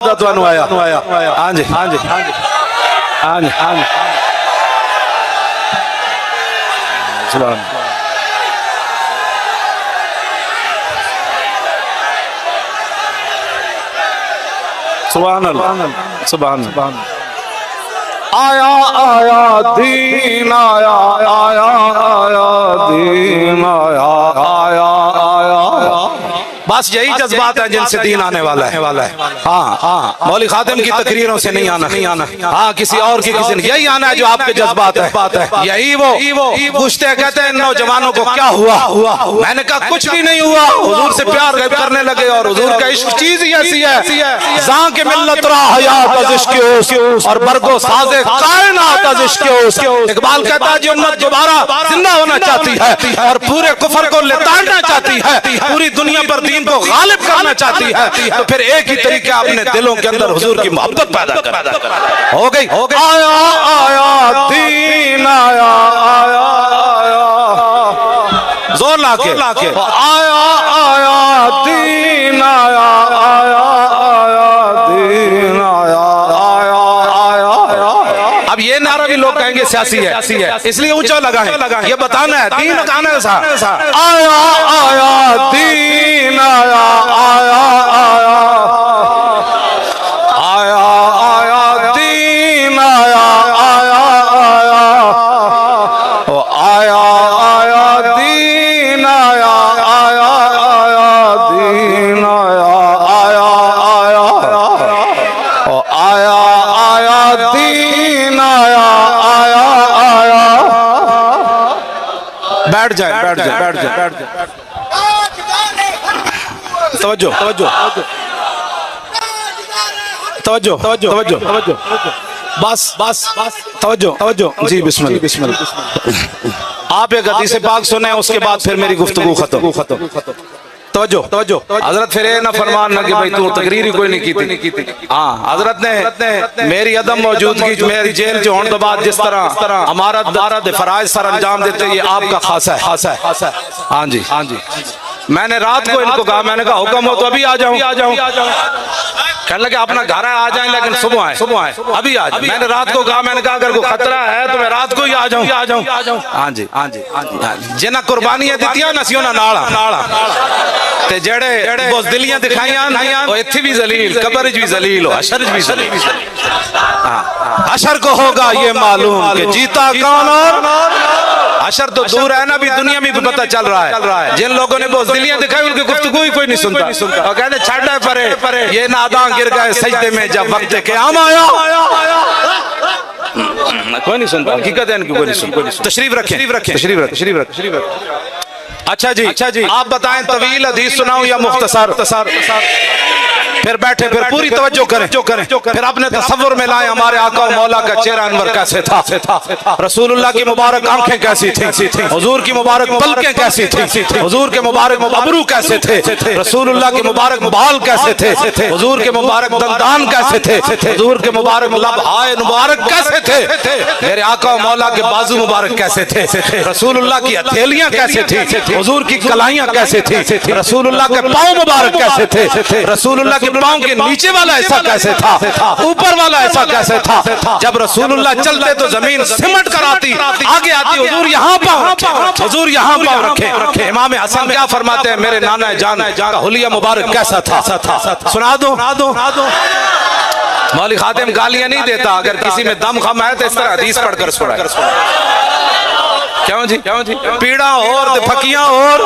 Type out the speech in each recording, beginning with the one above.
आया हाँ जी हाँ जी हाँ जी हाँ जी हाँ जी सुभान अल्लाह सुभान अल्लाह। आया आया दीन आया आया आया दीन आया आया आया। बस यही जज्बात है जिनसे दीन आने वाला है। हाँ हाँ, मौली खातिम की तकरीरों से नहीं आना। हाँ, किसी और की किसी यही आना है जो आपके जज्बात है। यही वो पूछते कहते हैं नौजवानों को क्या हुआ। मैंने कहा कुछ भी नहीं हुआ। हुजूर से प्यार करने लगे और हुजूर का इश्क चीज ही ऐसी है जहाँ के मिल्लत हयात और बरगो साजे कायनात इकबाल कहता है जो उम्मत दोबारा जिंदा होना चाहती है और पूरे कुफर को लेताड़ना चाहती है, पूरी दुनिया पर दीन को गालिब करना चाहती है, तो फिर एक ही तरीका अपने दिलों के अंदर हुजूर की मोहब्बत पैदा कर हो गई। आया आया दीन आया आया आया जोर लाके आया आया दीन आया आया आया दीन आया आया आया। अब ये नारा भी लोग कहेंगे सियासी है इसलिए ऊंचा लगा है। ये बताना है दीन गाना है साहब। आया आया दीन आया आया आया आया आया दीन आया आया आया ओ आया आया दीन आया आया आया दीन आया आया आया ओ आया आया दीन आया आया आया। बैठ जाए तवज्जो बस तवज्जो जी बिस्मिल्लाह। आप एक हदीस पाक सुने उसके बाद फिर मेरी गुफ्तगू खत्म। तवज्जो हजरत फिर ना फरमान ना कि भाई तू तकरीर ही कोई नहीं की थी। हाँ, हजरत ने मेरी अदम मौजूदगी मेरी जेल जो होने के बाद जिस तरह हमारा फराइज सर अंजाम देते ये आपका खासा है। हाँ जी मैंने रात को इनको कहा, मैंने कहा हुक्म हो तो अभी आ जाऊं। कहने लगे अपना घर आ जाएं लेकिन सुबह आए अभी आ जाए। मैंने रात को कहा, मैंने कहा अगर कोई खतरा है तो मैं रात को ही आ जाऊं। हाँ जी जिन्हें कुर्बानियां दितियां नसियों ना नाला ते जेड़े बुज़दिलियां दिखाइयां वो इत्थे भी जलील, कब्र भी जलील, हशर भी जलील। हशर को होगा ये मालूम कि जीता कौन और हशर तो दूर है ना, भी दुनिया में भी पता चल रहा है। जिन लोगों ने बुज़दिलियां दिखाई उनकी गुफ्तगू ही कोई नहीं सुनता और कहते छाड़ा परे ये नादां गिर गए सजदे में जब वक्त क़याम आया। कोई नहीं सुनता, हकीकत है इनकी कोई नहीं सुनता। तशरीफ रखें। अच्छा जी आप बताएं तवील हदीस सुनाऊं या मुख्तसर। फिर बैठे, फिर पूरी तवज्जो करें। फिर अपने तसव्वुर में लाएं हमारे आका और मौला का चेहरा अनवर कैसे था, रसूलुल्लाह की मुबारक आंखें कैसी थी, हुजूर की मुबारक पलकें कैसी थी, हुजूर के मुबारक अबरू कैसे थे, रसूलुल्लाह के मुबारक बाल कैसे थे, हुजूर के मुबारक दंदान कैसे थे, हुजूर के मुबारक लबहाए मुबारक कैसे थे, मेरे आका और मौला के बाजू मुबारक कैसे थे, रसूलुल्लाह की हथेलियां कैसे थी, हुजूर की कलाइयां कैसे थी, रसूलुल्लाह के पाँव मुबारक कैसे थे, रसूलुल्लाह के पाँव के नीचे वाला ऐसा कैसे था, ऊपर वाला ऐसा कैसे था। जब रसूलुल्लाह चलते तो जमीन सिमट कर आती, आगे आती हुजूर यहाँ पाँव रखे। इमाम हसन क्या फरमाते हैं, मेरे नाना जान का हुलिया मुबारक कैसा था, सुना दो। मौली खातिम गालियां नहीं देता, अगर किसी में दम खम है तो इस तरह हदीस पढ़कर सुना। क्यों जी पीड़ा और फकियां और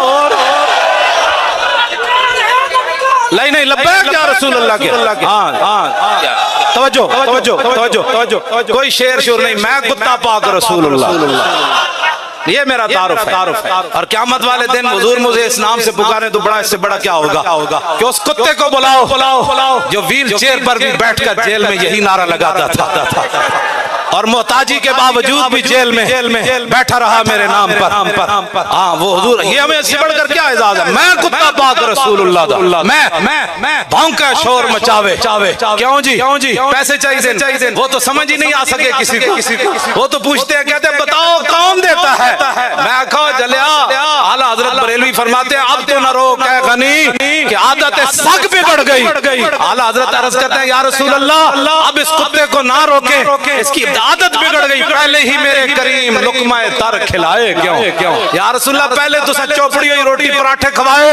नहीं लब्बैक या रसूलुल्लाह के। हाँ तवज्जो कोई शेर शोर नहीं, मैं कुत्ता पाक रसूलुल्लाह, ये मेरा तारुफ है। और क़यामत वाले दिन हुजूर मुझे इस नाम से पुकारे तो बड़ा इससे बड़ा क्या होगा कि उस कुत्ते को बुलाओ जो व्हील चेयर पर भी बैठकर जेल में यही नारा लगाता था। और मोहताजी के बावजूद भी जेल में बैठा रहा मेरे नाम पर। हाँ वो हुजूर, ये हमें इससे बढ़कर क्या एजाज है। मैं कुत्ता पाक रसूलुल्लाह दा, मैं भौंका शोर मचावे। क्यों जी पैसे चाहिए, वो तो समझ ही नहीं आ सके किसी को। वो तो पूछते हैं, कहते हैं बताओ कौन देता है। मैं कहा जलिया, आला हजरत बरेलवी फरमाते हैं अब तो न रोक है गनी कि आदत सग बिगड़ गई। आला हजरत अर्ज करते हैं या रसूल अल्लाह अब इस कुत्ते को ना रोके, इसकी आदत बिगड़ गई। पहले ही मेरे करीम लुकमा तर खिलाए क्यों या रसूल अल्लाह, पहले तो चौपड़ी हुई रोटी पराठे खवाए,